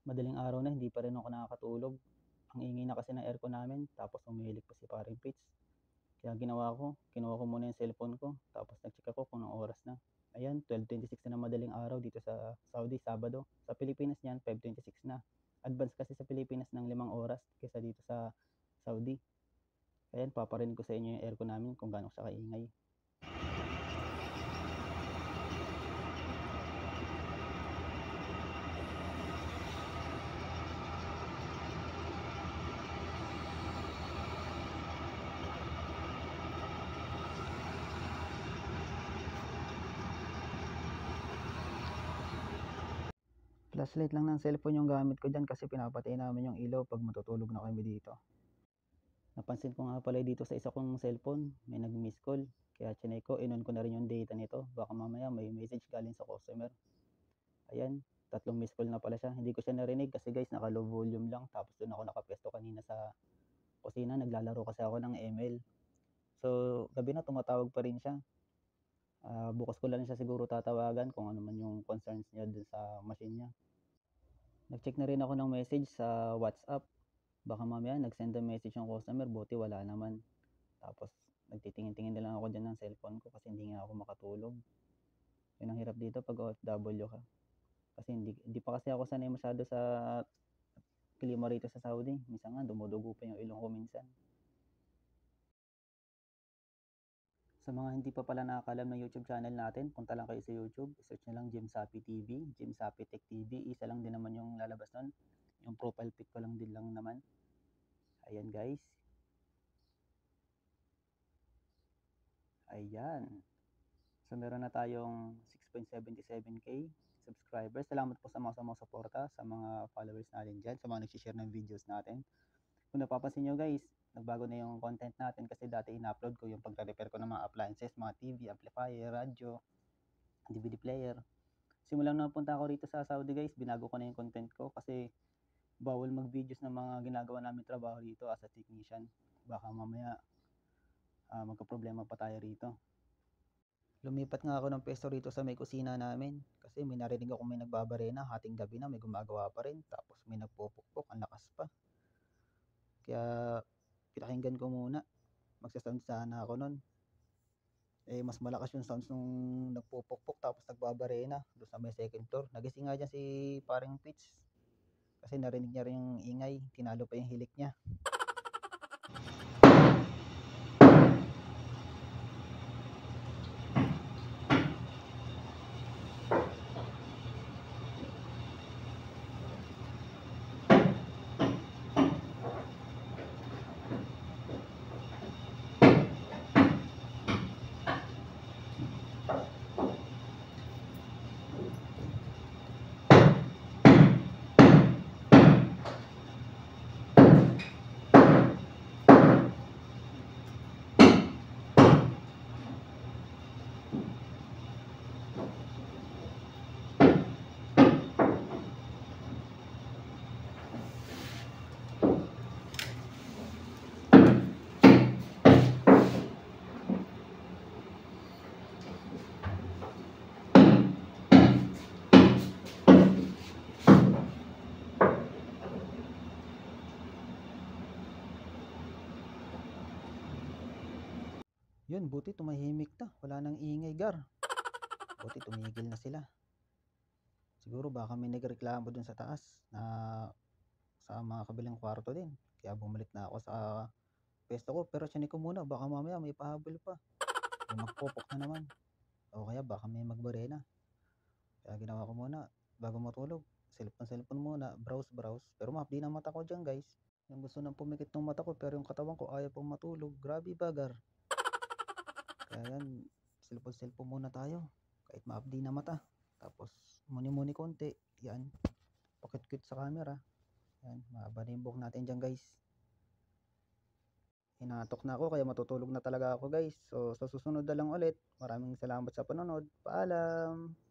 Madaling araw na hindi pa rin ako nakakatulog. Ang ingay na kasi ng aircon namin, tapos umihilig pa si paring Fitz. Kaya ginawa ko, kinuha ko muna yung cellphone ko, tapos nag-check ako kung anong oras na. Ayan, 12:26 na ng madaling araw dito sa Saudi, Sabado. Sa Pilipinas niyan, 5:26 na. Advance kasi sa Pilipinas ng 5 oras kaysa dito sa Saudi. Ayan, paparinig ko sa inyo yung aircon namin kung gaano siya kaingay. Flashlight lang ng cellphone yung gamit ko dyan kasi pinapatay namin yung ilaw pag matutulog na kami dito. Napansin ko nga pala dito sa isa kong cellphone, may nag-miss call. Kaya chinek ko, inon ko na rin yung data nito. Baka mamaya may message galing sa customer. Ayan, 3 miss call na pala siya. Hindi ko siya narinig kasi guys, naka-low volume lang. Tapos doon ako nakapesto kanina sa kusina. Naglalaro kasi ako ng ML. So, gabi na tumatawag pa rin siya. Bukas ko lang siya siguro tatawagan kung ano man yung concerns niya dun sa machine niya. Nag-check na rin ako ng message sa WhatsApp. Baka mamaya nag-send ng message yung customer, buti wala naman. Tapos nagtitingin-tingin na lang ako dyan ng cellphone ko kasi hindi nga ako makatulog. Yun ang hirap dito pag OFW ka. Kasi hindi pa kasi ako sanay masyado sa klima rito sa Saudi. Minsan nga dumudugo pa yung ilong ko minsan. Sa mga hindi pa pala nakakalam ng YouTube channel natin, punta lang kayo sa YouTube. Search nyo lang Jim Sapi TV, Jim Sapi Tech TV. Isa lang din naman yung lalabas nun. Yung profile pic ko lang din lang naman. Ayan guys. Ayan. So meron na tayong 6.77k subscribers. Salamat po sa mga suporta, sa mga followers natin dyan, sa mga nag-share ng videos natin. Kung napapansin nyo guys, nagbago na yung content natin kasi dati in-upload ko yung pagre-repair ko ng mga appliances, mga TV, amplifier, radyo, DVD player. Simulang napunta ako rito sa Saudi guys, binago ko na yung content ko kasi bawal mag-videos ng mga ginagawa namin trabaho rito as a technician. Baka mamaya magka-problema pa tayo rito. Lumipat nga ako ng pwesto rito sa may kusina namin kasi may narinig ako may nagbabarena, hating gabi na may gumagawa pa rin, tapos may nagpupukpok, ang lakas pa. Kaya pinakinggan ko muna, magsasound sana ako nun. Eh mas malakas yung sounds nung nagpupukpok tapos nagbabarena doon sa may second floor. Nagising nga dyan si paring Fitz kasi narinig niya rin yung ingay, tinalo pa yung hilik niya. Yun, buti tumahimik na. Wala nang ingay, gar. Buti tumigil na sila. Siguro baka may nagreklamo dun sa taas na sa mga kabilang kwarto din. Kaya bumalik na ako sa pwesto ko. Pero chinik ko muna, baka mamaya may pahabol pa. May magpupok na naman. O kaya baka may magbarena. Kaya ginawa ko muna, bago matulog, cellphone muna, browse. Pero mahapdi na mata ko dyan guys. Yung gusto nang pumikit ng mata ko pero yung katawan ko ayaw pong matulog. Grabe bagar. Kaya yan, cellphone muna tayo. Kahit maabdi na mata. Tapos, muni-muni konti. Yan. Pakit-kit sa camera. Yan. Mahaba na yung buhok natin dyan guys. Hinatok na ako kaya matutulog na talaga ako guys. So, sa susunod na lang ulit. Maraming salamat sa panonood. Paalam!